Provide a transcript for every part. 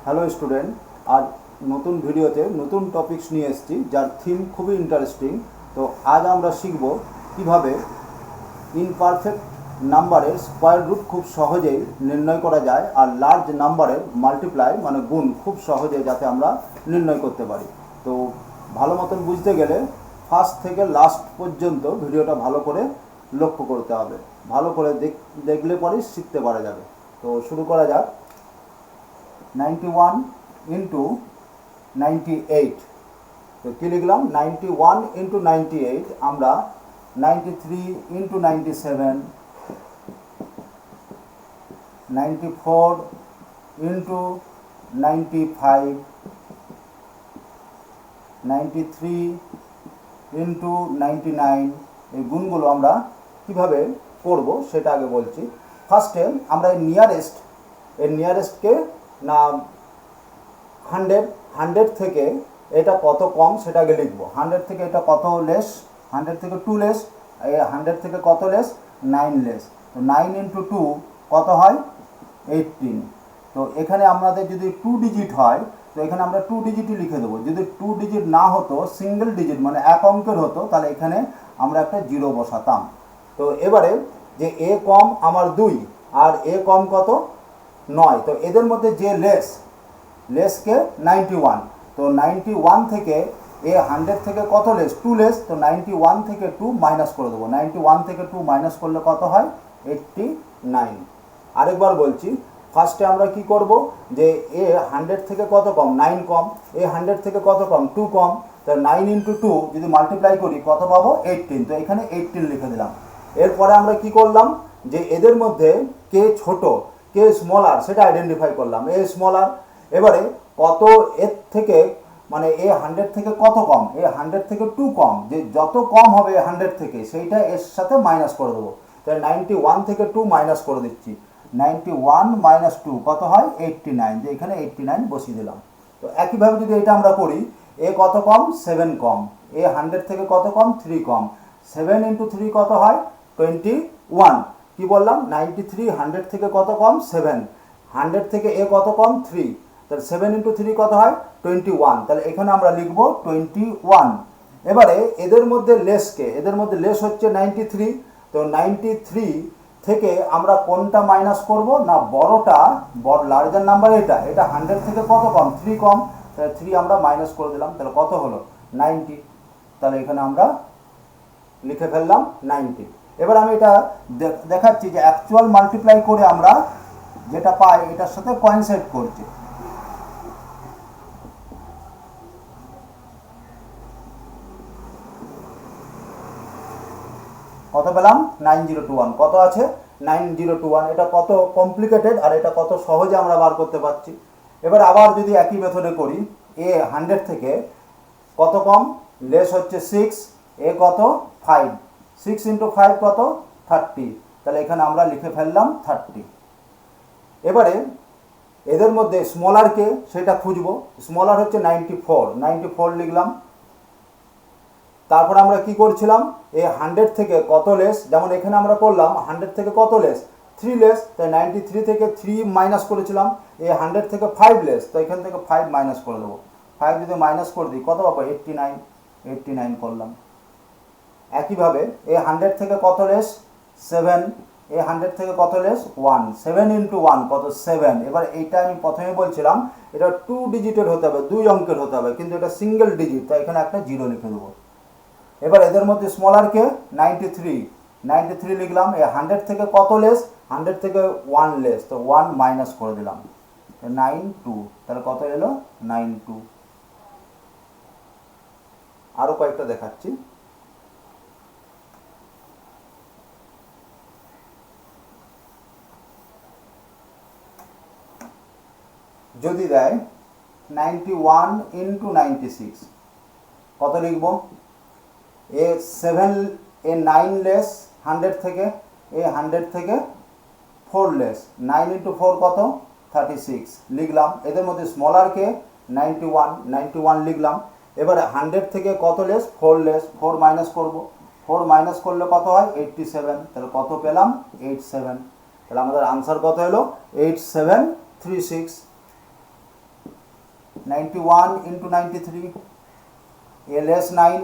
Hello student, আজ নতুন ভিডিওতে নতুন টপিকস নিয়ে এসেছি যার থিম খুবই ইন্টারেস্টিং। তো আজ আমরা শিখব কিভাবে ইনপারফেক্ট নাম্বারের স্কোয়ার রুট খুব সহজেই নির্ণয় করা যায় আর লার্জ নাম্বারের মাল্টিপ্লাই মানে গুণ খুব সহজে যাতে আমরা নির্ণয় করতে পারি। তো ভালো মতন বুঝতে গেলে ফার্স্ট থেকে লাস্ট পর্যন্ত ভিডিওটা ভালো করে লক্ষ্য করতে হবে, ভালো করে দেখলে পরেই শিখতে পারা যাবে। তো শুরু করা যাক। 91 इंटू 98 तो कि लिखलाम 91 इंटू 98 আমরা 93 इंटू 97 94 इंटू 95 93 इंटू 99 এই গুণগুলো আমরা কিভাবে করব সেটা আগে বলছি। ফার্স্টে আমরা নিয়ারেস্টকে না 100 থেকে এটা কত কম সেটা আগে লিখবো। 100 থেকে এটা কত লেস, 100 থেকে 2 লেস, 100 থেকে কত লেস, 9 লেস। তো 9 ইন্টু 2 কত হয়, 18। তো এখানে আমাদের যদি 2 ডিজিট হয় তো এখানে আমরা 2 ডিজিটই লিখে দেবো। যদি 2 ডিজিট না হতো, সিঙ্গেল ডিজিট মানে এক অঙ্কের হতো, তাহলে এখানে আমরা একটা জিরো বসাতাম। তো এবারে যে এ কম আমার 2 আর এ কম কত 9, তো এদের মধ্যে যে লেসকে 91। তো 91 থেকে এ 100 থেকে কত লেস, 2 লেস। তো 91 থেকে 2 মাইনাস করে দেবো। 91 থেকে 2 মাইনাস করলে কত হয়, 89। আরেকবার বলছি, ফার্স্টে আমরা কি করব, যে এ 100 থেকে কত কম, 9 কম। এ 100 থেকে কত কম, 2 কম। তো 9 ইন্টু 2 যদি মাল্টিপ্লাই করি কত পাবো, 18। তো এখানে 18 লিখে দিলাম। এরপরে আমরা কি করলাম, যে এদের মধ্যে কে ছোট কে স্মলার সেটা আইডেন্টিফাই করলাম, এ স্মলার। এবারে কত এর থেকে মানে এ 100 থেকে কত কম, এ 100 থেকে 2 কম, যে যত কম হবে 100 থেকে সেইটা এর সাথে মাইনাস করে দেবো। তাই 91 থেকে 2 মাইনাস করে দিচ্ছি। 91 মাইনাস 2 কত হয়, 89। যে এখানে 89 বসিয়ে দিলাম। তো একইভাবে যদি এটা আমরা করি, এ কত কম, 7 কম। এ 100 থেকে কত কম, 3 কম। 7 ইন্টু 3 কত হয়, 21। কি বললাম, 93 100 থেকে কত কম, 7। 100 থেকে এ কত কম, 3। তাহলে 7 ইন্টু 3 কত হয়, 21। তাহলে এখানে আমরা লিখবো 21। এবারে এদের মধ্যে লেস হচ্ছে 93। তো 93 থেকে আমরা কোনটা মাইনাস করব না, বড়টা, লার্জার নাম্বার এটা 100 থেকে কত কম, 3 কম। তাহলে 3 আমরা মাইনাস করে দিলাম। তাহলে কত হলো, 90। তাহলে এখানে আমরা লিখে ফেললাম 90। এবার আমি এটা দেখাচ্ছি যে অ্যাকচুয়াল মাল্টিপ্লাই করে আমরা যেটা পাই এটার সাথে কোইনসাইড করছে। কত পেলাম, 9021। কত আছে, 9021। এটা কত কমপ্লিকেটেড আর এটা কত সহজে আমরা বার করতে পারছি। এবার আবার যদি একই মেথডে করি, এ 100 থেকে কত কম, লেস হচ্ছে 6, এ কত 5। 6 ইন্টু 5 কত, 30। তাহলে এখানে আমরা লিখে ফেললাম 30। এবারে এদের মধ্যে স্মলারকে সেটা খুঁজবো। স্মলার হচ্ছে 94 লিখলাম। তারপর আমরা কি করছিলাম, এ 100 থেকে কত লেস, যেমন এখানে আমরা করলাম 100 থেকে কত লেস, 3 লেস। তাই 93 থেকে 3 মাইনাস করেছিলাম। এ 100 থেকে 5 লেস, তো এখান থেকে 5 মাইনাস করে দেবো। 5 যদি মাইনাস করে দিই কত পাবো, 89 করলাম। একইভাবে এ 100 থেকে কত লেস, 7। এ 100 থেকে কত লেস, 1। 7 ইন্টু 1 কত, 7। এবার এইটা আমি প্রথমে বলছিলাম এটা 2 ডিজিটের হতে হবে, 2 অঙ্কের হতে হবে, কিন্তু এটা সিঙ্গেল ডিজিট, তাই এখানে একটা জিরো লিখে দেবো। এবার এদের মধ্যে স্মলারকে 93 লিখলাম। এ 100 থেকে কত লেস, 100 থেকে 1 লেস, তো 1 মাইনাস করে দিলাম, 92। তাহলে কত এলো, 92। আরও কয়েকটা দেখাচ্ছি। যদি দেয় 91 ইন্টু 96 কত লিখব, এ 7, এ 9 লেস 100 থেকে, এ 100 থেকে 4 লেস। 9 ইন্টু 4 কত, 36 লিখলাম। এদের মধ্যে স্মলারকে 91 লিখলাম। এবারে 100 থেকে কত লেস, 4 লেস, 4 মাইনাস করব। 4 মাইনাস করলে কত হয়, 87। তাহলে কত পেলাম, 87। তাহলে আমাদের আনসার কত হলো, 8736। 91 ইন্টু 93, এ লেস 9,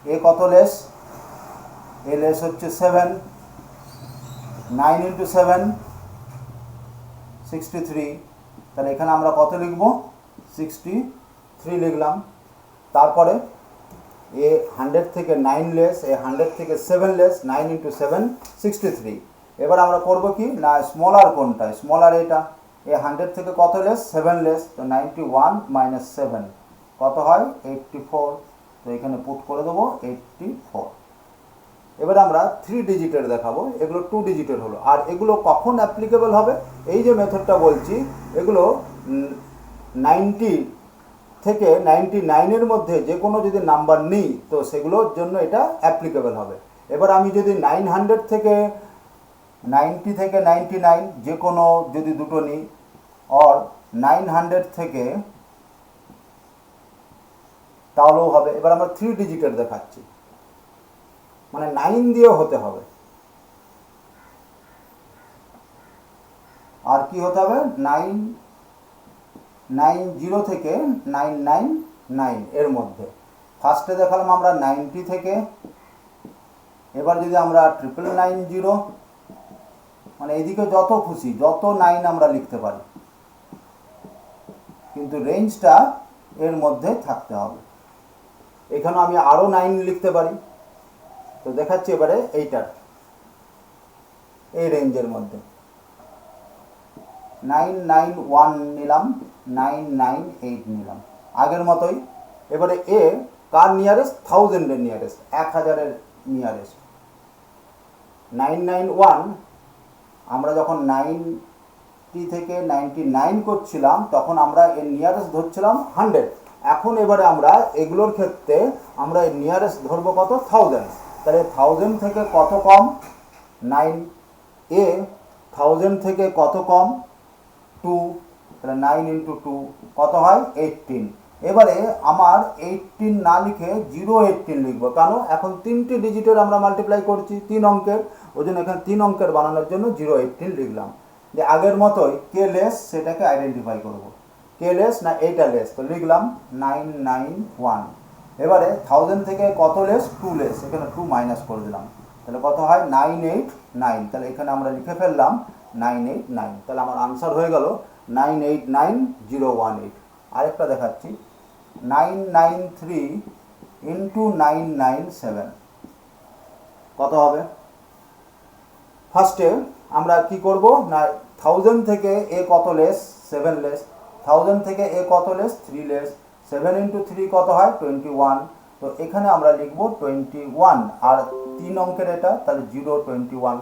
এ কত লেস, এ লেস হচ্ছে 7, 9 ইন্টু 7 63, তাহলে এখানে আমরা কত লিখব, 63 লিখলাম। তারপরে এ 100 থেকে 9 লেস, এ 100 থেকে 7 লেস, 9 ইন্টু 7 63। এবার আমরা করব কি না, স্মলার কোনটা, স্মলার এটা, এ 100 থেকে কত লেস, 7 লেস, তো 91 মাইনাস 7 কত হয়, 84, তো এখানে পুট করে দেবো 84। এবার আমরা 3 ডিজিটের দেখাবো, এগুলো 2 ডিজিটের হলো। আর এগুলো কখন অ্যাপ্লিকেবল হবে, এই যে মেথডটা বলছি এগুলো 90 থেকে 99-এর মধ্যে যে কোনো যদি নাম্বার নিই তো সেগুলোর জন্য এটা অ্যাপ্লিকেবল হবে। এবার আমি যদি 900 থেকে 90 থেকে 99 যে কোনো যদি দুটো নিই, আর 900 থেকে, তাহলেও হবে। এবার আমরা 3 ডিজিটের দেখাচ্ছি, মানে 9 দিয়েও হতে হবে। আর কি হতে হবে, 990 থেকে 999 এর মধ্যে। ফার্স্টে দেখালাম আমরা 90 থেকে, এবার যদি আমরা 990, মানে এদিকে যত খুশি যত 9 আমরা লিখতে পারি, কিন্তু রেঞ্জটা এর মধ্যে থাকতে হবে। এখানে আমি আরও 9 লিখতে পারি, তো দেখাচ্ছি এবারে এইটার, এই রেঞ্জের মধ্যে 991 নিলাম, 998 নিলাম, আগের মতোই। এবারে এ কার নিয়ারেস্ট, 1000-এর নিয়ারেস্ট, 1000-এর নিয়ারেস্ট। 991 আমরা যখন 90 থেকে 99 করছিলাম তখন আমরা এর নিয়ারেস্ট ধরছিলাম 100। এখন এবারে আমরা এগুলোর ক্ষেত্রে আমরা এর নিয়ারেস্ট ধরবো কত, 1000। তাহলে 1000 থেকে কত কম, 9, এ 1000 থেকে কত কম, 2, তাহলে 9 ইন্টু 2 কত হয়, 18। এবারে আমার 18 না লিখে 018 লিখবো, কারণ এখন 3টে ডিজিটের আমরা মাল্টিপ্লাই করছি, 3 অঙ্কের, ওই জন্য এখানে 3 অঙ্কের বানানোর জন্য 018 লিখলাম। যে আগের মতোই কে লেস সেটাকে আইডেন্টিফাই করব, কে লেস না এইটা লেস, তো লিখলাম 991। এবারে 1000 থেকে কত লেস, 2 লেস, এখানে 2 মাইনাস করে দিলাম, তাহলে কত হয়, 989। তাহলে এখানে আমরা লিখে ফেললাম 989, তাহলে আমার আনসার হয়ে গেল 989018। আরেকটা দেখাচ্ছি, 993 ইন্টু 997 কত হবে। ফার্স্টে আমরা কি করব না, 1000 থেকে এ কত লেস, 7 লেস, 1000 থেকে এ কত লেস, 3 লেস, 7 ইন্টু 3 কত হয়, 21। তো এখানে আমরা লিখব 21, আর 3 অঙ্কের এটা, তাহলে 021,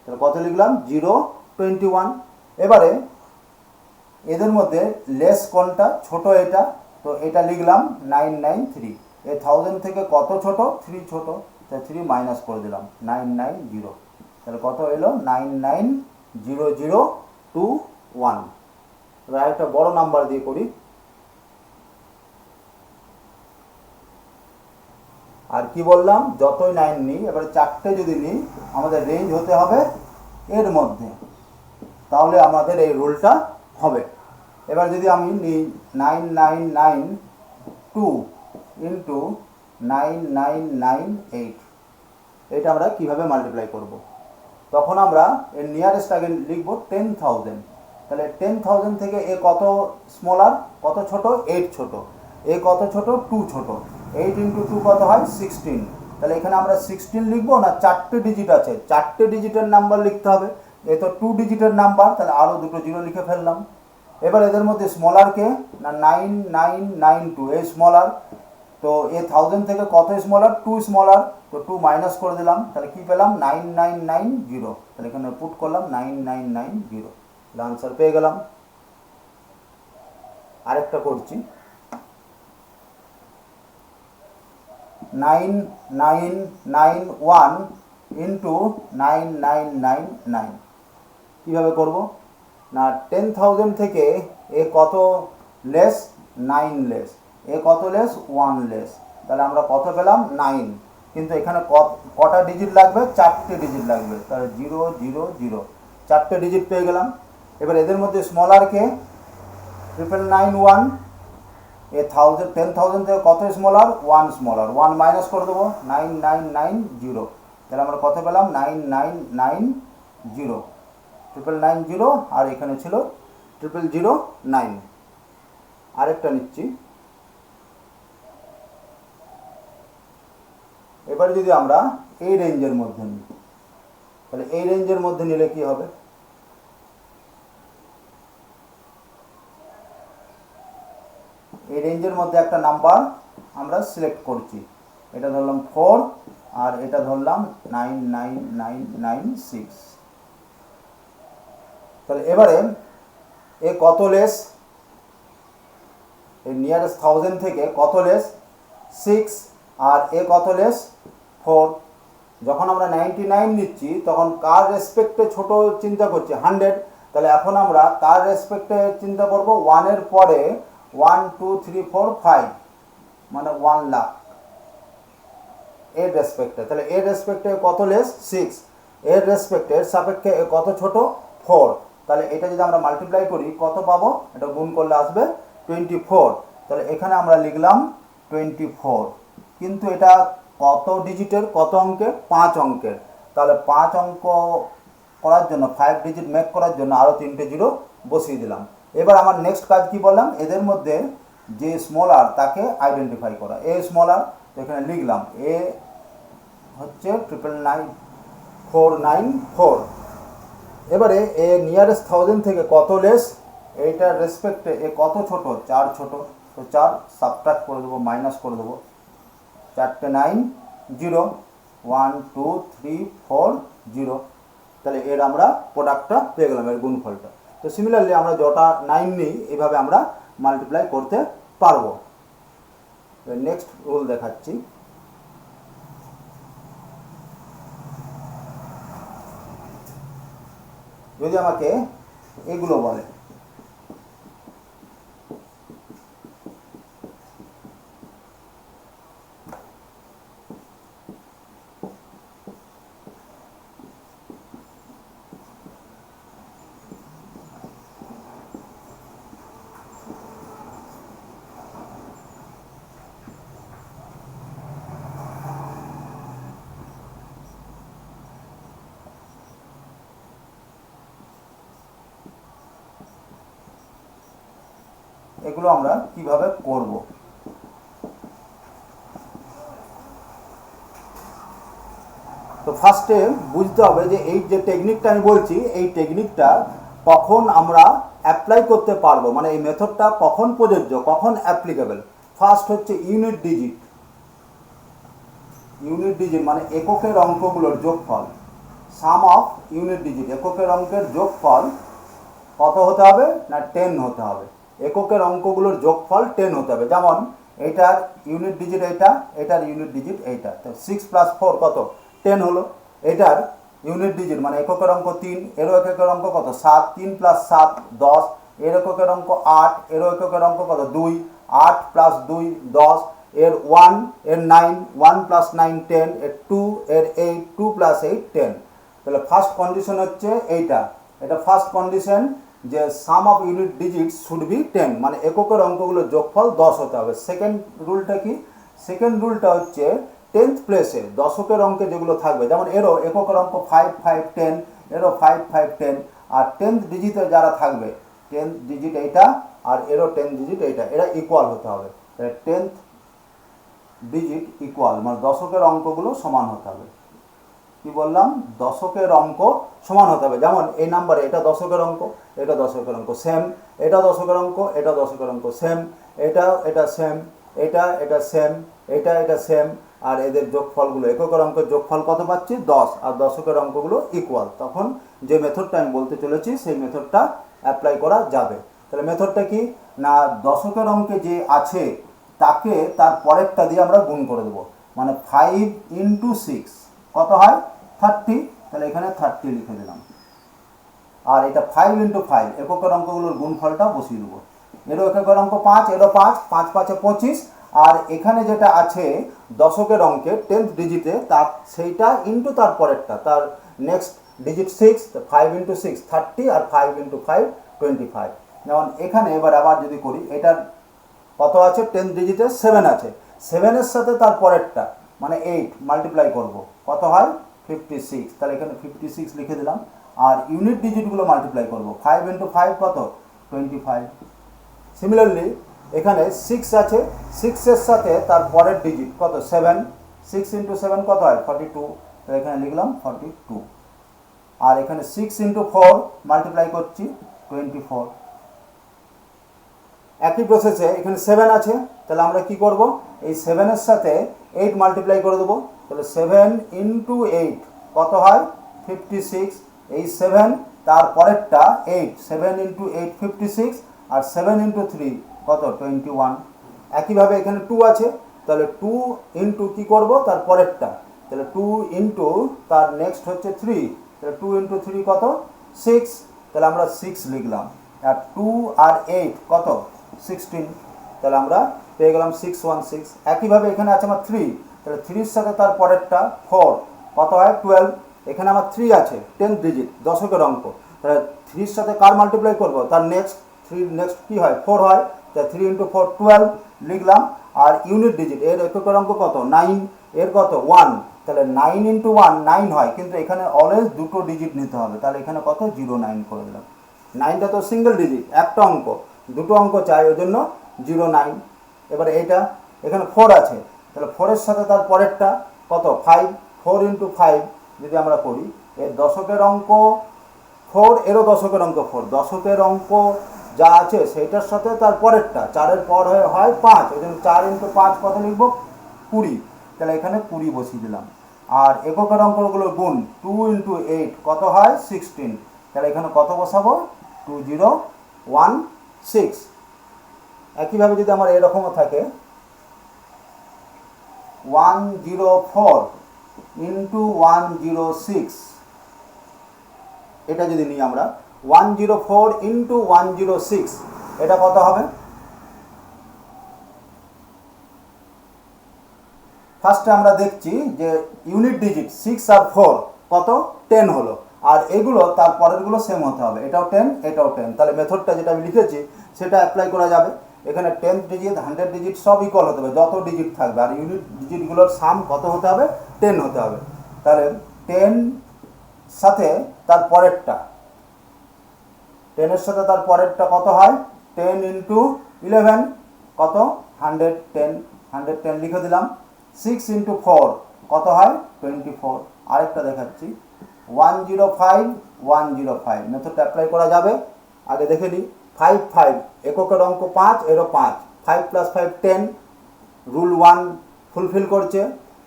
তাহলে কত লিখলাম, 021। এবারে এদের মধ্যে লেস কোনটা, ছোট এটা, তো এটা লিখলাম 993। এ 1000 থেকে কত ছোট, 3 ছোট, তাই 3 মাইনাস করে দিলাম, 990, তাহলে কত এলো, 990021। এবার আরেকটা বড় নাম্বার দিয়ে করি, আর কি বললাম, যতই 9 নিই, এবারে 4টে যদি নিই আমাদের রেঞ্জ হতে হবে এর মধ্যে, তাহলে আমাদের এই রুলটা হবে। এবার যদি আমি নিই 9992 ইন্টু 9998, এটা আমরা কিভাবে মাল্টিপ্লাই করব, তখন আমরা এর নিয়ারেস্ট আগে লিখব 10,000। তাহলে 10,000 থেকে এ কত স্মলার, কত ছোট, 8 ছোট, এ কত ছোট, 2 ছোট, 8 ইন্টু 2 কত হয়, 16। তাহলে এখানে আমরা 16 লিখবো না, 4টে ডিজিট আছে, 4টে ডিজিটের নাম্বার লিখতে হবে, এ তো 2 ডিজিটের নাম্বার, তাহলে আরও দুটো জিরো লিখে ফেললাম। এবার এদের মধ্যে স্মলারকে না 9992, এই স্মলার, তো এ 1000 থেকে কত স্মলার, 2 স্মলার, তো 2 মাইনাস করে দিলাম, তাহলে কি পেলাম, 9990, তাহলে এখানে পুট করলাম 9990, তাহলে আনসার পেয়ে গেলাম। আরেকটা করছি, 9991 ইন্টু 9999 কীভাবে করব না, 10,000 থেকে এ কত লেস, 9 লেস, এ কত লেস, 1 লেস, তাহলে আমরা কত পেলাম, 9। কিন্তু এখানে কটা ডিজিট লাগবে, 4টে ডিজিট লাগবে, তাহলে 000, 4টে ডিজিট পেয়ে গেলাম। এবার এদের মধ্যে স্মলারকে 9991, এ 10,000 থেকে কত স্মলার? 1 স্মলার, 1 মাইনাস করে দেবো, 9990। তাহলে আমরা কত পেলাম? 9990, 990, আর এখানে ছিল 0009। আরেকটা নিচ্ছি। এবারে যদি আমরা এই রেঞ্জের মধ্যে নিই, তাহলে এই রেঞ্জের মধ্যে নিলে কি হবে? এই রেঞ্জের মধ্যে একটা নাম্বার আমরা সিলেক্ট করছি, এটা ধরলাম 4 আর এটা ধরলাম 99996। তাহলে এবারে এ কত লেস? এই নিয়ারেস্ট 1000 থেকে কত লেস? 6। আর এ কত লেস? 4। যখন আমরা 99 নিচ্ছি তখন কার রেসপেক্টে ছোট চিন্তা করছি? 100। তাহলে এখন আমরা কার রেসপেক্টে চিন্তা করব? 1 এর পরে 1 2 3 4 5, মানে 1 লাখ এর রেসপেক্টে। তাহলে এর রেসপেক্টে কত লেস? 6। এর রেসপেক্টের সাপেক্ষে কত ছোট? 4। তাহলে এটা যদি আমরা মাল্টিপ্লাই করি কত পাবো? এটা গুণ করলে আসবে 24। তাহলে এখানে আমরা লিখলাম 24। কিন্তু এটা কত ডিজিটের, কত অঙ্কের? 5 অঙ্কের। তাহলে 5 অঙ্ক করার জন্য, 5 ডিজিট মেক করার জন্য আরও 3টে জিরো বসিয়ে দিলাম। এবার আমার নেক্সট কাজ কি বললাম? এদের মধ্যে যে স্মলার তাকে আইডেন্টিফাই করা। এ স্মলার, তো এখানে লিখলাম এ হচ্ছে 999,494। এবারে এ নিয়ারেস্ট 1000 থেকে কত লেস? এইটার রেসপেক্টে এ কত ছোট? 4 ছোট। তো 4 সাবট্রাক্ট করে দেবো, মাইনাস করে দেবো, 4টে 9 0, 1 2 3 4 0। তাহলে এর আমরা প্রোডাক্টটা পেয়ে গেলাম, এর গুণফলটা। তো সিমিলারলি আমরা যটা 9 নিই এইভাবে আমরা মাল্টিপ্লাই করতে পারবো। নেক্সট রুল দেখাচ্ছি। যদি আমাকে এগুলো বলে, এগুলো আমরা কিভাবে করব? তো ফার্স্টে বুঝতে হবে যে এই যে টেকনিকটা আমি বলছি, এই টেকনিকটা কখন আমরা অ্যাপ্লাই করতে পারবো, মানে এই মেথডটা কখন প্রযোজ্য, কখন অ্যাপ্লিকেবল। ফার্স্ট হচ্ছে ইউনিট ডিজিট। ইউনিট ডিজিট মানে এককের অঙ্কগুলোর যোগফল, সাম অফ ইউনিট ডিজিট। এককের অঙ্কের যোগফল কত হতে হবে? না 10 হতে হবে। এককের অঙ্কগুলোর যোগফল 10 হতে হবে। যেমন এইটার ইউনিট ডিজিট এইটা, এটার ইউনিট ডিজিট এইটা। তো 6 + 4 কত? 10 হলো। এটার ইউনিট ডিজিট মানে এককের অঙ্ক 3, এরও এককের অঙ্ক কত? 7, 3 + 7 10, এর এককের অঙ্ক 8, এরও এককের অঙ্ক কত? 2, 8 + 2 10, এর 1, এর 9, 1 + 9 10, এর 2, এর 8, 2 + 8 10। তাহলে ফার্স্ট কন্ডিশন হচ্ছে এইটা, এটা ফার্স্ট কন্ডিশন যে sum of unit digit should be 10, মানে এককের অঙ্কগুলোর যোগফল 10 হতে হবে। সেকেন্ড রুলটা কি? সেকেন্ড রুলটা হচ্ছে 10th প্লেসে দশকের অঙ্কে যেগুলো থাকবে, যেমন এরও এককের অঙ্ক 5 5 10, এরও 5 5 10, আর 10th ডিজিটে যারা থাকবে 10th ডিজিট এইটা আর এরও 10th ডিজিট এইটা, এরা ইকুয়াল হতে হবে। 10th ডিজিট ইকুয়াল মানে দশকের অঙ্কগুলো সমান হতে হবে। কি বললাম? দশকের অঙ্ক সমান হতে হবে। যেমন এই নাম্বারে এটা দশকের অঙ্ক, এটা দশকের অঙ্ক সেম, এটা দশকের অঙ্ক, এটা দশকের অঙ্ক সেম, এটা সেম, এটা সেম, এটা সেম, আর এদের যোগফলগুলো এককের অঙ্কের যোগফল কত পাচ্ছি? 10, আর দশকের অঙ্কগুলো ইকুয়াল। তখন যে মেথডটা আমি বলতে চলেছি সেই মেথডটা অ্যাপ্লাই করা যাবে। তাহলে মেথডটা কি? না দশকের অঙ্কে যে আছে তাকে তার পরেরটা দিয়ে আমরা গুণ করে দেবো, মানে 5 × 6 কত হয়? 30। তাহলে এখানে 30 লিখে দিলাম। আর এটা 5 × 5 এককের অঙ্কগুলোর গুণফলটা বসিয়ে দেবো। এরও এককের অঙ্ক 5, এরও 5, 5 5 25, আর এখানে যেটা আছে দশকের অঙ্কে 10th ডিজিটে তার সেইটা ইন্টু তার পরেরটা, তার নেক্সট ডিজিট 6, 5 × 6 30, আর 5 × 5 25। যেমন এখানে এবার আবার যদি করি, এটার কত আছে 10th ডিজিটে 7 আছে, 7-এর সাথে তার পরেরটা মানে 8 মাল্টিপ্লাই করব, কত হয় 56, তাহলে এখানে 56 লিখে দিলাম। আর ইউনিট ডিজিটগুলো মাল্টিপ্লাই করব, 5 × 5 কত 25। সিমিলারলি এখানে 6 আছে, 6-এর সাথে তার পরের ডিজিট কত 7, 6 × 7 কত হয় 42, তো এখানে লিখলাম 42। আর এখানে 6 × 4 মাল্টিপ্লাই করছি 24। একই প্রসেসে এখানে 7 আছে, তাহলে আমরা কি করব, এই 7-এর সাথে 8 মাল্টিপ্লাই করে দেবো, তাহলে 7 × 8 কত হয় 56, এই 7 তার পরেরটা 8, 7 × 8 56, আর 7 × 3 কত 21। একইভাবে এখানে 2 আছে, তাহলে 2 × কি করব তার পরেরটা, তাহলে 2 × তার নেক্সট হচ্ছে 3, তাহলে 2 × 3 কত 6, তাহলে আমরা 6 লিখলাম। আর 2 আর 8 কত 16, তাহলে আমরা পেয়ে গেলাম 616। একইভাবে এখানে আছে আমার 3, তাহলে 3-এর সাথে তার পরেরটা 4 কত হয় 12, এখানে আমার 3 আছে 10th ডিজিট দশকের অঙ্ক, তাহলে 3-এর সাথে কার মাল্টিপ্লাই করব তার নেক্সট 3 নেক্সট কি হয় 4 হয়, তাহলে 3 × 4 12 লিখলাম। আর ইউনিট ডিজিট এর এককের অঙ্ক কত 9, এর কত 1, তাহলে 9 × 1 9 হয়, কিন্তু এখানে অলওয়েজ দুটো ডিজিট নিতে হবে, তাহলে এখানে কত 09 করে দিলাম। 9টা তো সিঙ্গেল ডিজিট, একটা অঙ্ক, দুটো অঙ্ক চাই ওই জন্য 09। এবারে এইটা এখানে 4 আছে, তাহলে 4-এর সাথে তার পরেরটা কত 5, 4 × 5 যদি আমরা করি, এর দশকের অঙ্ক 4, এরও দশকের অঙ্ক 4, দশকের অঙ্ক যা আছে সেইটার সাথে তার পরেরটা 4-এর পর হয় 5, ওই জন্য 4 × 5 কত লিখব 20, তাহলে এখানে 20 বসিয়ে দিলাম। আর এককের অঙ্কগুলো গুণ 2 × 8 কত হয় 16, তাহলে এখানে কত বসাবো 2016। একইভাবে যদি আমার এরকমও থাকে 104 × 106, এটা যদি নিই আমরা 104 × 106, এটা কত হবে, ফার্স্টে আমরা দেখছি যে ইউনিট ডিজিট 6 আর 4 কত 10 হলো, আর এগুলো তার পরেরগুলো সেম হতে হবে, এটাও 10 এটাও 10, তাহলে মেথডটা যেটা আমি লিখেছি সেটা অ্যাপ্লাই করা যাবে। এখানে 10th ডিজিট 100 ডিজিট সব ইকুয়াল হতে হবে, যত ডিজিট থাকবে, আর ইউনিট ডিজিটগুলোর সাম কত হতে হবে 10 হতে হবে, তাহলে 10 সাথে তার পরেরটা 10-এর সাথে তার পরেরটা কত হয় 10 × 11 কত 110, 110 লিখে দিলাম। 6 × 4 কত হয় 24, আরেকটা দেখাচ্ছি 105 105, মেথডটা অ্যাপ্লাই করা যাবে। আগে দেখে নিই 5 5, এককের অঙ্ক 5, এরও 5, 5 + 5 10, রুল 1 ফুলফিল করছে।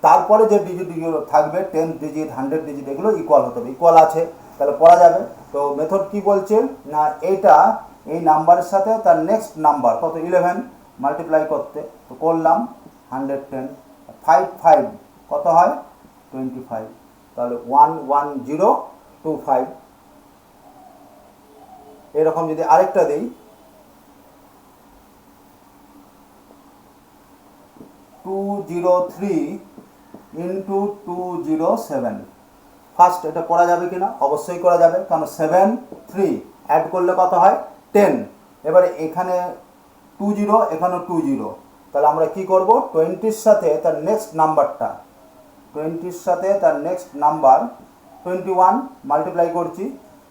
তারপরে যে ডিজিটগুলো থাকবে 10th ডিজিট 100 ডিজিট এগুলো ইকুয়াল হতে হবে, ইকুয়াল আছে তাহলে পড়া যাবে। তো মেথড কি বলছে না, এটা এই নাম্বারের সাথে তার নেক্সট নাম্বার কত 11 মাল্টিপ্লাই করতে, তো করলাম 110, 5 5 কত হয় 25, তাহলে 11025। এরকম যদি আরেকটা দিই 203 × 207, ফার্স্ট এটা করা যাবে কিনা, অবশ্যই করা যাবে, কারণ 7 3 অ্যাড করলে কত হয় 10, এবারে এখানে 20 এখানেও 20, তাহলে আমরা কি করব 20-র সাথে তার নেক্সট নাম্বারটা 20-র সাথে তার নেক্সট নাম্বার 21 মাল্টিপ্লাই করছি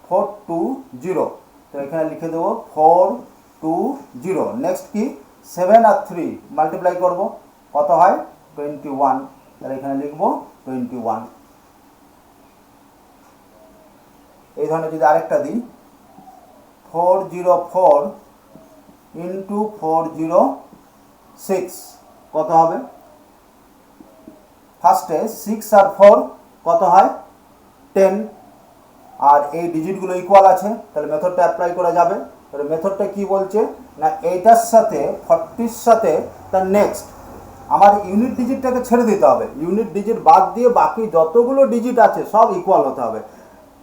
420, তো এখানে লিখে দেবো 420, নেক্সট কি 7 আর 3 মাল্টিপ্লাই করব কত হয় 21, তাহলে এখানে লিখব 21। এই ধরনের যদি আরেকটা দিই 404 × 406 কত হবে, ফার্স্টে 6 আর 4 কত হয় 10, আর এই ডিজিটগুলো ইকুয়াল আছে, তাহলে মেথডটা অ্যাপ্লাই করা যাবে। তাহলে মেথডটা কি বলছে না, এইটার সাথে 40-র সাথে তার নেক্সট আমার ইউনিট ডিজিটটাকে ছেড়ে দিতে হবে, ইউনিট ডিজিট বাদ দিয়ে বাকি যতগুলো ডিজিট আছে সব ইকুয়াল হতে হবে।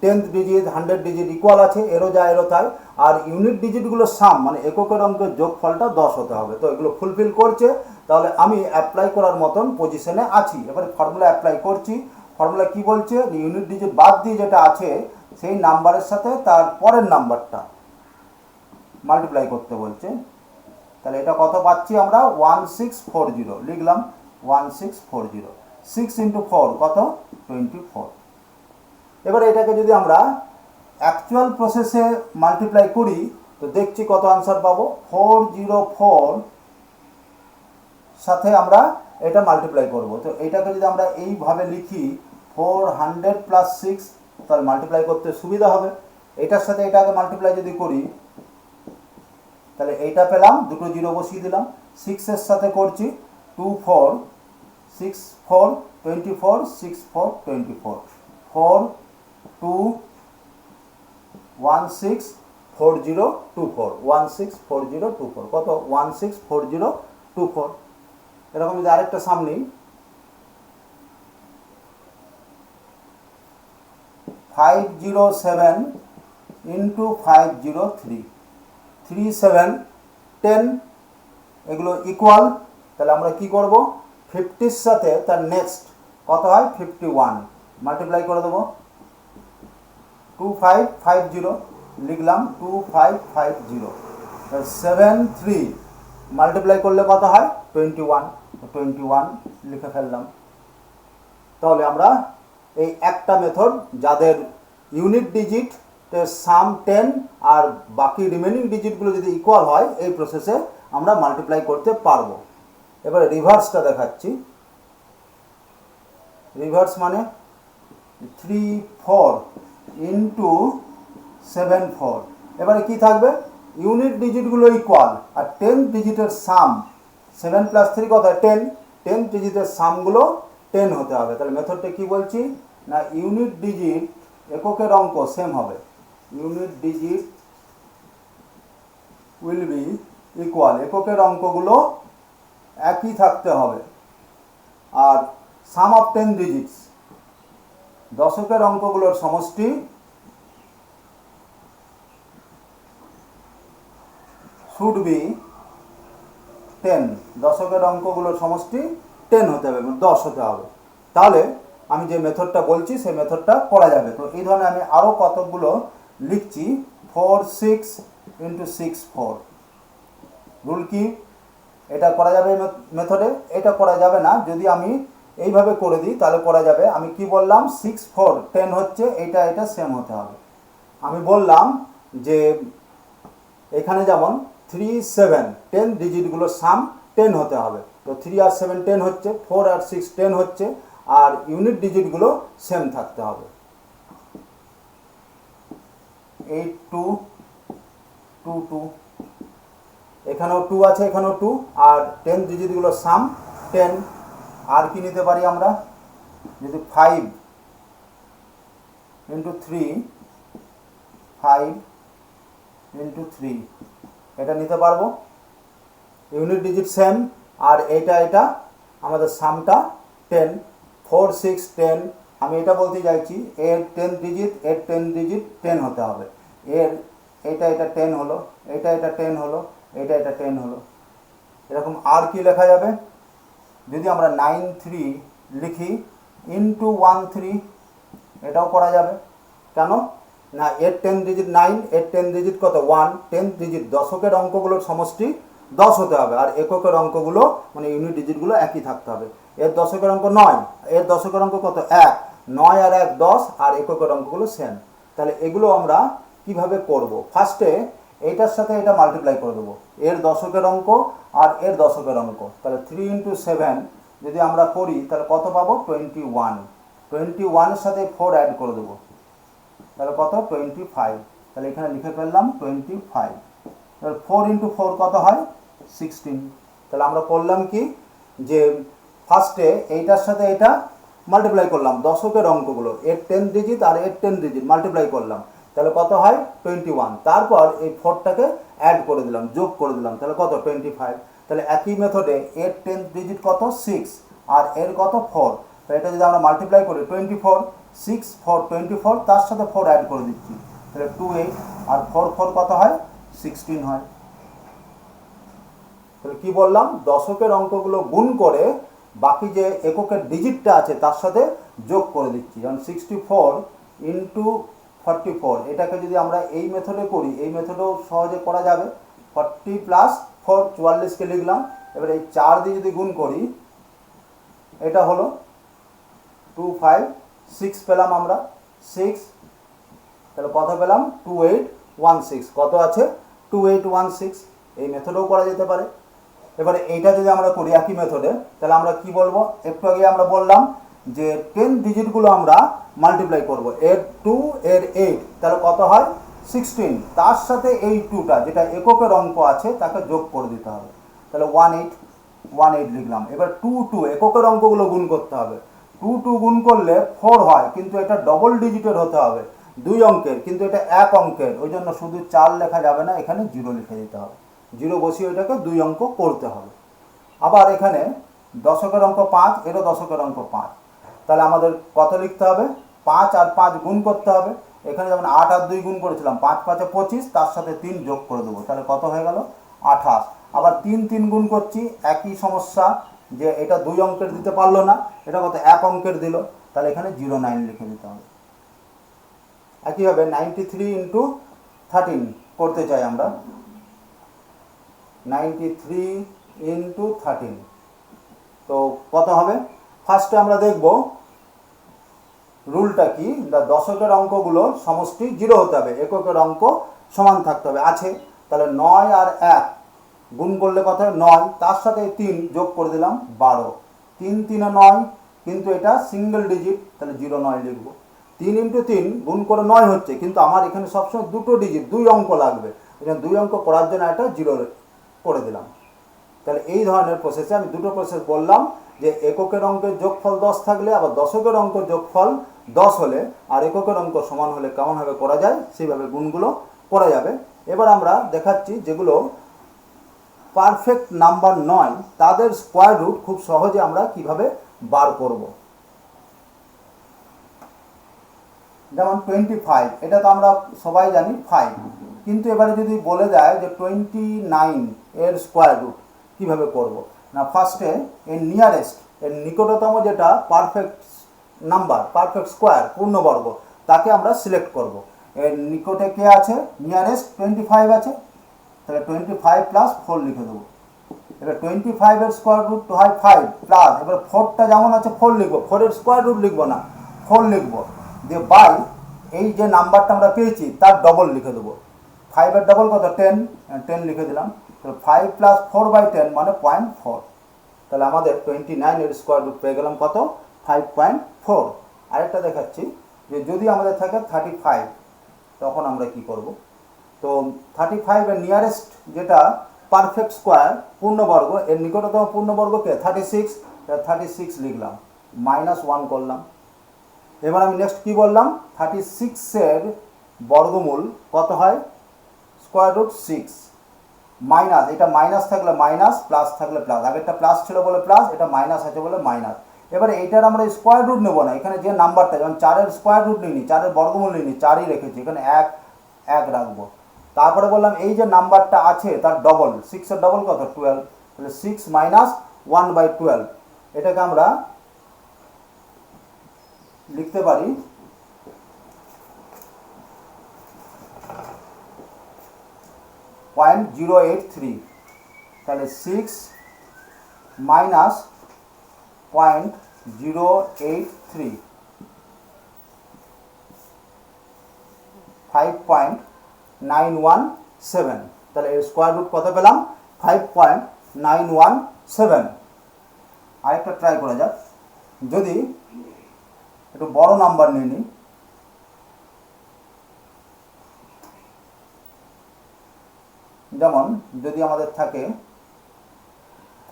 10th ডিজিট 100 ডিজিট ইকুয়াল আছে, এরও যা এরও তাই, আর ইউনিট ডিজিটগুলোর সাম মানে এককের অঙ্কের যোগফলটা 10 হতে হবে। তো এগুলো ফুলফিল করছে, তাহলে আমি অ্যাপ্লাই করার মতন পজিশনে আছি। এবারে ফর্মুলা অ্যাপ্লাই করছি, ফর্মুলা কি বলছে, ইউনিট ডিজিট বাদ দিয়ে যেটা আছে সেই নাম্বারের সাথে তার পরের নাম্বারটা মাল্টিপ্লাই করতে বলছে, তাহলে এটা কত পাচ্ছি আমরা 1640 লিখলাম 1640 6 ইন্টু 4 কত 24। এবার এটাকে যদি আমরা অ্যাকচুয়াল প্রসেসে মাল্টিপ্লাই করি তো দেখছি কত আনসার পাবো 404 সাথে আমরা এটা মাল্টিপ্লাই করব। তো এটাকে যদি আমরা এইভাবে লিখি 400 প্লাস 6 তাহলে মাল্টিপ্লাই করতে সুবিধা হবে। এটার সাথে এটাকে মাল্টিপ্লাই যদি করি তাহলে এইটা পেলাম, দুটো জিরো বসিয়ে দিলাম। 6 এর সাথে করছি 2 4 6 4 24 6 4 24 4 2 164024 164024 কত 164024। এরকম যদি আরেকটা সামনে 507 ইন্টু 503 37 10 এগুলো ইকুয়াল। তাহলে আমরা কি করব 50 এর সাথে তার নেক্সট কত হয় 51 মাল্টিপ্লাই করে দেবো 2550 লিখলাম 2550 73 মাল্টিপ্লাই করলে কত হয় 21 21 লিখে ফেললাম। তাহলে আমরা এই একটা মেথড যাদের ইউনিট ডিজিটের সাম 10 আর বাকি রিমেনিং ডিজিটগুলো যদি ইকুয়াল হয় এই প্রসেসে আমরা মাল্টিপ্লাই করতে পারবো। এবারে রিভার্সটা দেখাচ্ছি। রিভার্স মানে 3 4 ইন্টু 7 4। এবারে কি থাকবে ইউনিট ডিজিটগুলো ইকুয়াল আর 10 ডিজিটের সাম 7 প্লাস 3 কত 10 10 ডিজিটের সামগুলো 10 হতে হবে। তাহলে মেথডটা কি বলছি না ইউনিট ডিজিট এককের অঙ্ক সেম হবে, unit digit will be equal, এককের অঙ্কগুলো একই থাকতে হবে। আর সাম অফ 10 ডিজিটস দশকের অঙ্কগুলোর সমষ্টি শুড বি 10, দশকের অঙ্কগুলোর সমষ্টি 10 হতে হবে, 10 হতে হবে। তাহলে আমি যে মেথডটা বলছি সেই মেথডটা করা যাবে। তো এই ধরনের আমি আরও কতগুলো লিখছি 4 6 ইন্টু 6 4। রুল কি এটা করা যাবে মেথডে, এটা করা যাবে না। যদি আমি এইভাবে করে দিই তাহলে করা যাবে। আমি কি বললাম 6 4 10 হচ্ছে, এটা এটা সেম হতে হবে। আমি বললাম যে এখানে যেমন 3 7 10 ডিজিটগুলোর সাম 10 হতে হবে। তো 3 আর 7 10 হচ্ছে, 4 আর 6 10 হচ্ছে, আর ইউনিট ডিজিটগুলো সেম থাকতে হবে। 8 2 2 2 এখানেও 2 আছে, এখানেও 2, আর 10 ডিজিটগুলোর সাম 10। আর কি নিতে পারি আমরা যদি 5 ইন্টু 3 5 ইন্টু 3 এটা নিতে পারবো, ইউনিট ডিজিট সেম, আর এটা আমাদের সামটা 10 4 6 10। আমি এটা বলতে চাইছি এর 10 ডিজিট 10 হতে হবে। এর এটা 10 হলো, এটা 10 হলো, এটা 10 হলো। এরকম আর কি লেখা যাবে যদি আমরা 9 3 লিখি ইন্টু 1 3, এটাও করা যাবে। কেন না এর 10 ডিজিট 9, এর 10 ডিজিট কত 1, 10 ডিজিট দশকের অঙ্কগুলোর সমষ্টি 10 হতে হবে, আর এককের অঙ্কগুলো মানে ইউনিট ডিজিটগুলো একই থাকতে হবে। এর দশকের অঙ্ক 9, এর দশকের অঙ্ক কত 1, 9 আর 1 10, আর এককের অঙ্কগুলো সেম। তাহলে এগুলো আমরা কিভাবে করব, ফার্স্টে এইটার সাথে এটা মাল্টিপ্লাই করে দেবো, এর দশকের অঙ্ক আর এর দশকের অঙ্ক। তাহলে 3 ইন্টু 7 যদি আমরা করি তাহলে কত পাবো 21, 21-এর সাথে 4 অ্যাড করে দেবো, তাহলে কত 25। তাহলে এখানে লিখে ফেললাম 25। তাহলে 4 ইন্টু 4 কত হয় 16। তাহলে আমরা করলাম কি যে ফার্স্টে এইটার সাথে এটা মাল্টিপ্লাই করলাম, দশকের অঙ্কগুলো এর 10 ডিজিট আর এর 10 ডিজিট মাল্টিপ্লাই করলাম, তাহলে কত হয় 21। তারপর এই 4টাকে অ্যাড করে দিলাম, যোগ করে দিলাম, তাহলে কত 25। তাহলে একই মেথডে এর 10 ডিজিট কত 6 আর এর কত 4। তো এটা যদি আমরা মাল্টিপ্লাই করি 24 6 4 24, তার সাথে 4 অ্যাড করে দিচ্ছি, তাহলে 28, আর 4 4 কত হয় 16 হয়। তাহলে কি বললাম দশকের অঙ্কগুলো গুণ করে বাকি যে এককের ডিজিটটা আছে তার সাথে যোগ করে দিচ্ছি। যেমন 64 ইন্টু 44, এটাকে যদি আমরা এই মেথডে করি এই মেথডেও সহজে করা যাবে। 40 প্লাস 4 44কে লিখলাম। এবার এই 4 দিয়ে যদি গুণ করি এটা হলো 2 5 6 পেলাম আমরা 6, তাহলে কত পেলাম 2816, কত আছে 2816। এই মেথডেও করা যেতে পারে। এবারে এইটা যদি আমরা করি একই মেথডে, তাহলে আমরা কি বলবো, একটু আগে আমরা বললাম যে 10 ডিজিটগুলো আমরা মাল্টিপ্লাই করব, এর 2 এর 8, তাহলে কত হয় 16, তার সাথে এই 2টা যেটা এককের অঙ্ক আছে তাকে যোগ করে দিতে হবে, তাহলে 18 লিখলাম। এবার 2 2 এককের অঙ্কগুলো গুণ করতে হবে, 2 2 গুণ করলে 4 হয়, কিন্তু এটা ডবল ডিজিটের হতে হবে, 2 অঙ্কের, কিন্তু এটা 1 অঙ্কের, ওই জন্য শুধু 4 লেখা যাবে না, এখানে 0 লিখে দিতে হবে, 0 বসিয়ে ওইটাকে 2 অঙ্ক করতে হবে। আবার এখানে দশকের অঙ্ক 5, এরও দশকের অঙ্ক 5, তাহলে আমাদের কত লিখতে হবে, 5 আর 5 গুণ করতে হবে। এখানে যেমন 8 আর 2 গুণ করেছিলাম, 5 5 25, তার সাথে 3 যোগ করে দেবো, তাহলে কত হয়ে গেল 28। আবার 3 3 গুণ করছি, একই সমস্যা, যে এটা 2 অঙ্কের দিতে পারলো না, এটা কত 1 অঙ্কের দিল, তাহলে এখানে 09 লিখে দিতে হবে। একইভাবে 93 ইন্টু 13 করতে চাই আমরা, 93 ইন্টু 13, তো কত হবে, ফার্স্টে আমরা দেখব রুলটা কি, দশকের অঙ্কগুলো সমষ্টি 0 হতে হবে, এককের অঙ্ক সমান থাকতে হবে, আছে, তাহলে 9 আর 1 গুণ করলে কত হয় 9, তার সাথে 3 যোগ করে দিলাম 12, 3 3 9, কিন্তু এটা সিঙ্গেল ডিজিট, তাহলে 09 লিখবো। 3 ইন্টু 3 গুণ করে 9 হচ্ছে, কিন্তু আমার এখানে সবসময় দুটো ডিজিট, 2 অঙ্ক লাগবে, এখানে 2 অঙ্ক করার জন্য একটা 0 করে দিলাম। তাহলে এই ধরনের প্রসেসে আমি দুটো প্রসেস বললাম, যে এককের অঙ্কের যোগফল 10 থাকলে, আবার দশকের অঙ্কের যোগফল 10 হলে, আর এককের অঙ্ক সমান হলে কেমনভাবে করা যায়, সেইভাবে গুণগুলো করা যাবে। এবার আমরা দেখাচ্ছি যেগুলো পারফেক্ট নাম্বার নয়, তাদের স্কোয়ার রুট খুব সহজে আমরা কিভাবে বার করব। যেমন 25, এটা তো আমরা সবাই জানি 5, কিন্তু এবারে যদি বলে দেয় যে 29 এর স্কোয়ার রুট কীভাবে করব, না ফার্স্টে এর নিয়ারেস্ট, এর নিকটতম যেটা পারফেক্ট নাম্বার, পারফেক্ট স্কোয়ার, পূর্ণবর্গ, তাকে আমরা সিলেক্ট করব। এর নিকটে কে আছে, নিয়ারেস্ট 25 আছে, তাহলে 25 প্লাস 4 লিখে দেবো। এবার 25 এর স্কোয়ার রুট তো হয় 5 প্লাস, এবার 4টা যেমন আছে 4 লিখবো, 4 এর স্কোয়ার রুট লিখবো না, 4 লিখবো, যে বাই এই যে নাম্বারটা আমরা পেয়েছি তার ডবল লিখে দেবো, 5 এর ডবল কত 10, 10 লিখে দিলাম, তাহলে 5 প্লাস 4/10 মানে 0.4, তাহলে আমাদের 29 এর স্কোয়ার রুট পেয়ে গেলাম কত 5.4। আরেকটা দেখাচ্ছি, যে যদি আমাদের থাকে 35, তখন আমরা কি করব, তো 35 এর নিয়ারেস্ট যেটা পারফেক্ট স্কোয়ার পূর্ণবর্গ, এর নিকটতম পূর্ণবর্গকে 36, 36 লিখলাম, -1 করলাম। এবার আমি নেক্সট কি বললাম, 36 এর বর্গমূল কত হয়, স্কোয়ার রুট 6, মাইনাস, এটা মাইনাস থাকলে মাইনাস, প্লাস থাকলে প্লাস, আগেরটা প্লাস ছিল বলে প্লাস, এটা মাইনাস আছে বলে মাইনাস। এবারে এইটার আমরা স্কোয়ার রুট নেবো না, এখানে যে নাম্বারটা, যেমন 4 এর স্কোয়ার রুট নিইনি, 4 এর বর্গমূল নিইনি, 4ই রেখেছি, এখানে 1 রাখবো। তারপরে বললাম এই যে নাম্বারটা আছে তার ডবল, 6 এর ডবল কত 12, তাহলে 6 মাইনাস 1/12, এটাকে আমরা লিখতে পারি 0.083, তাহলে 6 মাইনাস 0.083, 5.917, তাহলে এর স্কোয়ার রুট কত পেলাম 5.917। আরেকটা ট্রাই করা যাক, যদি একটু বড় নাম্বার নিয়ে নিই, যেমন যদি আমাদের থাকে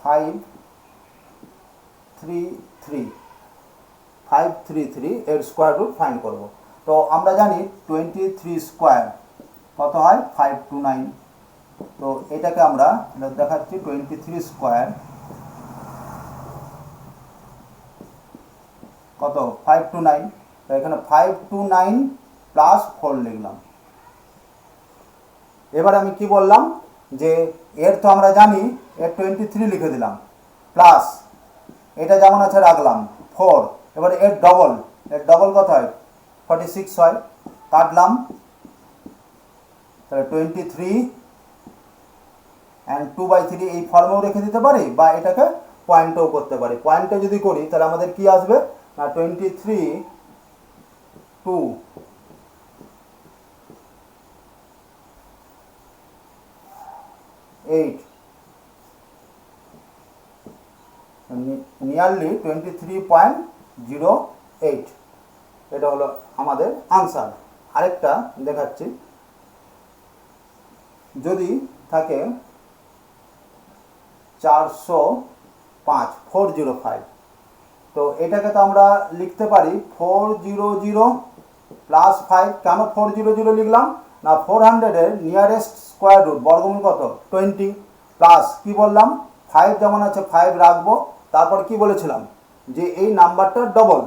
533 এর স্কোয়ার রুট ফাইন্ড করব। তো আমরা জানি 23 স্কোয়ার কত হয় 529, তো এটাকে আমরা দেখাচ্ছি 23 স্কোয়ার কত 529, তো এখানে 529 প্লাস 4 লিখলাম। এবার আমি কি বললাম, যে এর তো আমরা জানি, এর 23 লিখে দিলাম, প্লাস এটা যেমন আছে রাখলাম 4, এবার এর ডবল কত হয় 46 হয়, কাটলাম, তাহলে 23 অ্যান্ড 2/3 এই ফর্মেও রেখে দিতে পারি, বা এটাকে পয়েন্টেও করতে পারি। পয়েন্টে যদি করি তাহলে আমাদের কি আসবে না 23 2 8 নিয়ারলি 23.08, এটা হলো আমাদের আনসার। আরেকটা দেখাচ্ছি, যদি থাকে 405 405, তো এটাকে তো আমরা লিখতে পারি 400 প্লাস 5। কেন 400 লিখলাম না 400-এর নিয়ারেস্ট স্কোয়ার রুট বর্গমূল কত 20, প্লাস কি বললাম 5 যেমন আছে 5 রাখবো, তারপর কি বলেছিলাম যে এই নাম্বারটা ডবল,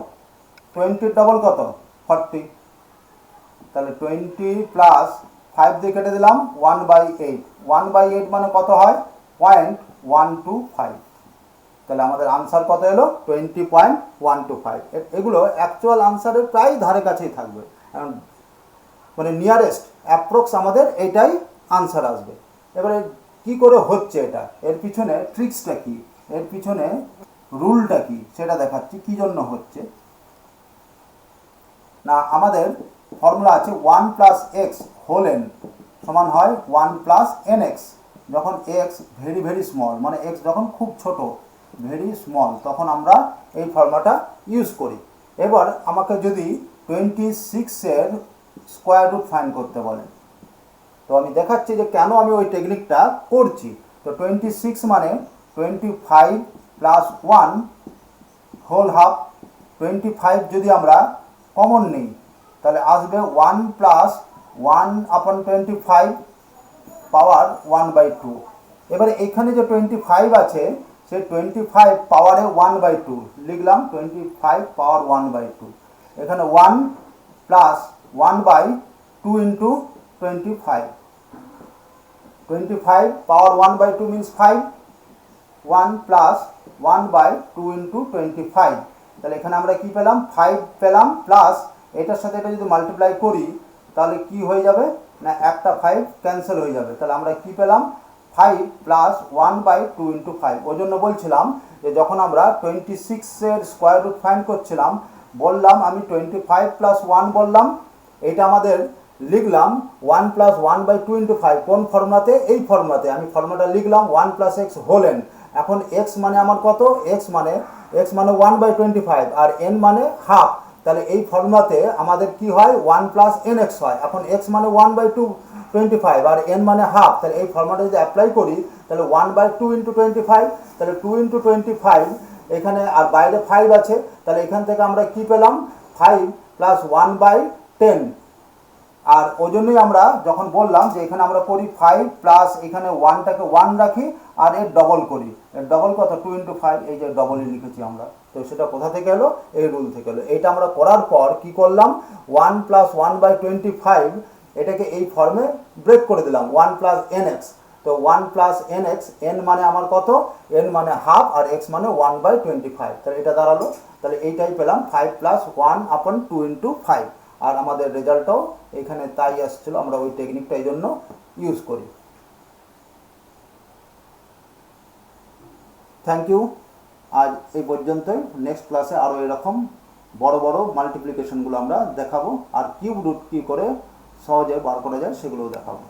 20 ডবল কত 40, তাহলে 20 প্লাস 5 দিয়ে কেটে দিলাম 1/8, 1/8 মানে কত হয় 0.125, তাহলে আমাদের আনসার কত এলো 20.125। এগুলো অ্যাকচুয়াল আনসারের প্রায় ধারে কাছেই থাকবে, মানে নিয়ারেস্ট অ্যাপ্রক্স আমাদের এইটাই আনসার আসবে। এবারে কি করে হচ্ছে এটা, এর পিছনে ট্রিক্সটা কি, এর পিছনে রুলটা কি সেটা দেখাচ্ছি কি জন্য হচ্ছে না। আমাদের ফর্মুলা আছে 1 প্লাস এক্স হোল এন সমান হয় 1 প্লাস এন এক্স। যখন এক্স ভেরি ভেরি স্মল, মানে এক্স যখন খুব ছোট ভেরি স্মল, তখন আমরা এই ফর্মুলাটা ইউজ করি। এবার আমাকে যদি 26-এর স্কোয়ার রুট ফাইন্ড করতে বলেন, তো আমি দেখাচ্ছি যে কেন আমি ওই টেকনিকটা করছি। তো 26 মানে 25 প্লাস 1 হোল হাফ, 25 যদি আমরা কমন নিই তাহলে আসবে 1 প্লাস 1/25 পাওয়ার 1/2। এবারে এখানে যে 25 আছে সেই 25 পাওয়ারে 1/2 লিখলাম, 25 পাওয়ার 1/2। এখানে 1 প্লাস 1/2 ইন্টু 25, 25 পাওয়ার 1/2 মিনস 5, 1 প্লাস 1/2 ইন্টু 25, তাহলে এখানে আমরা কি পেলাম 5 পেলাম, প্লাস এটার সাথে এটা যদি মাল্টিপ্লাই করি তাহলে কি হয়ে যাবে না একটা 5 ক্যান্সেল হয়ে যাবে, তাহলে আমরা কি পেলাম 5 প্লাস 1/2 ইন্টু 5। ওই জন্য বলছিলাম যে যখন আমরা 26-এর স্কোয়ার রুট ফাইন্ড করছিলাম বললাম আমি 25 প্লাস 1 বললাম, এটা আমাদের লিখলাম 1 প্লাস 1/2 ইন্টু 5, কোন ফর্মুলাতে এই ফর্মুলাতে আমি ফর্মুলাটা লিখলাম 1 প্লাস এক্স হোল এন। এখন এক্স মানে আমার কত, এক্স মানে 1/25 আর এন মানে হাফ, তাহলে এই ফর্মুলাতে আমাদের কি হয় 1 প্লাস এন এক্স হয়। এখন এক্স মানে 1/25 আর এন মানে হাফ, তাহলে এই ফর্মুলাটা যদি অ্যাপ্লাই করি তাহলে 1/2 ইন্টু 25, তাহলে 2 ইন্টু 25, এখানে আর বাইরে 5 আছে, তাহলে এখান থেকে আমরা কি পেলাম 5 প্লাস 1/10। আর ওই জন্যই আমরা যখন বললাম যে এখানে আমরা করি 5 প্লাস এখানে 1টাকে 1 রাখি আর এর ডবল করি, এর ডবল কত 2 ইন্টু 5, এই যে ডবলই লিখেছি আমরা। তো সেটা কোথা থেকে এলো, এই রুল থেকে এলো। এইটা আমরা করার পর কি করলাম 1 প্লাস 1/25 এটাকে এই ফর্মে ব্রেক করে দিলাম 1 প্লাস এন এক্স। তো 1 প্লাস এন এক্স, এন মানে আমার কত, এন মানে হাফ আর এক্স মানে 1/25, তাহলে এটা দাঁড়ালো। তাহলে এইটাই পেলাম 5 প্লাস 1/2 ইন্টু 5, আর আমাদের রেজাল্টটাও এখানে তাই আসছিল। আমরা ওই টেকনিকটা এই জন্য ইউজ করি। Thank you. আজ এই পর্যন্তই। নেক্সট ক্লাসে আরও এরকম বড় বড় মাল্টিপ্লিকেশনগুলো আমরা দেখাবো, আর কিউব রুট কী করে সহজে বার করা যায় সেগুলোও দেখাবো।